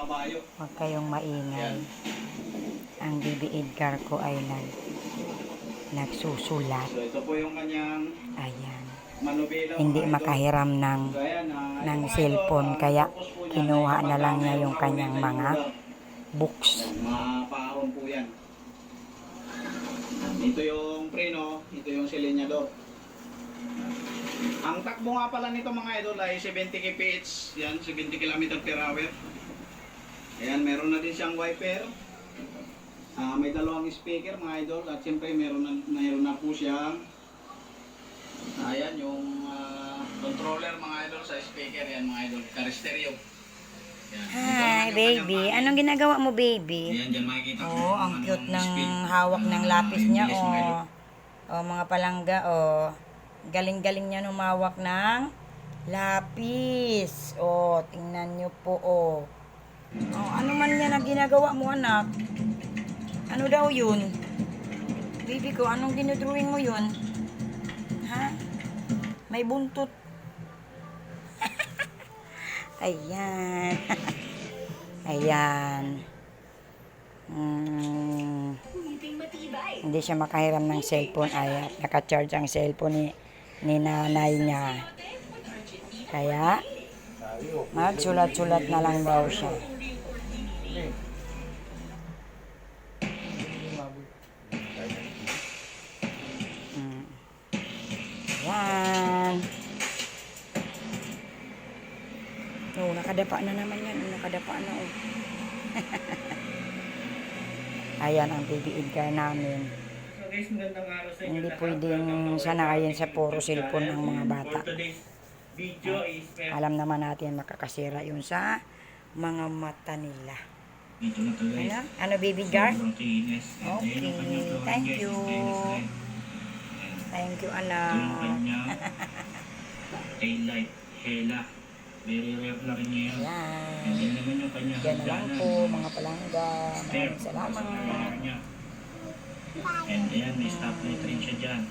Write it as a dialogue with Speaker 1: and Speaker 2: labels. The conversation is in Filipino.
Speaker 1: kabayo.
Speaker 2: Huwag kayong maingay. Ang Baby Edgar ko ay nagsusulat.
Speaker 1: So ito po yung kanyang
Speaker 2: Ayan.
Speaker 1: manubilang.
Speaker 2: Hindi
Speaker 1: mga idol.
Speaker 2: makahiram ng
Speaker 1: So, ayan, yung mga
Speaker 2: cellphone,
Speaker 1: idol,
Speaker 2: kaya
Speaker 1: focus po niya
Speaker 2: kinuha na lang niya
Speaker 1: kapag
Speaker 2: yung
Speaker 1: mayroong
Speaker 2: kanyang
Speaker 1: nahuli
Speaker 2: mga
Speaker 1: tayong lugar.
Speaker 2: books.
Speaker 1: Yan, mga paahon po yan. Ito yung preno, ito yung silinyador. Ang takbo nga pala nito mga idol ay 70 kph, yan 70 km per hour. Ayan, meron na din siyang wiper. May dalawang speaker mga idol at siyempre meron na po siyang ayan yung controller mga idol sa speaker yan mga idol, car stereo. Yan.
Speaker 2: Hi, baby. Anong ginagawa mo, baby?
Speaker 1: Ayan, dyan makikita ko
Speaker 2: Oh, ang
Speaker 1: anong
Speaker 2: cute ng
Speaker 1: speed.
Speaker 2: hawak ng lapis niya,
Speaker 1: English, mga idol.
Speaker 2: oh. Oh, mga palangga, oh. Galing-galing niya humawak ng lapis. Oh, tingnan niyo po, oh. Oh, ano man yan ang ginagawa mo, anak? Ano daw yun? Baby ko, anong dinodrawing mo yun? Ha? May buntot. Ayan. Ayan. Hindi siya makahiram ng cellphone. Ay, naka-charge ang cellphone ni nanay niya. Kaya, magsulat-sulat na lang daw siya. Yan. Oh, nakadapa na naman yan. Oh, nakadapa na, oh. Ayan ang Baby Edgar namin.
Speaker 3: So guys, magandang araw sa inyo
Speaker 2: Hindi
Speaker 3: lahat.
Speaker 2: pwedeng sanayin sa puro cellphone ng mga bata.
Speaker 3: For today's video is
Speaker 2: Alam naman natin makakasira yun sa mga mata nila.
Speaker 3: video na to guys.
Speaker 2: Ano? Ano, Baby Edgar?
Speaker 3: Sobrang kinis. And
Speaker 2: Okay,
Speaker 3: ayun ang kanyang drawing,
Speaker 2: thank
Speaker 3: guys.
Speaker 2: you.
Speaker 3: Ayun,
Speaker 2: Thank you,
Speaker 3: ito yung
Speaker 2: anak.
Speaker 3: kanyang taillight. Hela. Very rare na rin niya yun.
Speaker 2: Ayan.
Speaker 3: And then naman yung kanyang
Speaker 2: Yan na lang
Speaker 3: hagdanan.
Speaker 2: po, mga palangga.
Speaker 3: Step.
Speaker 2: Maraming salamat.
Speaker 3: Niya. And ayan, may stoplight rin siya dyan.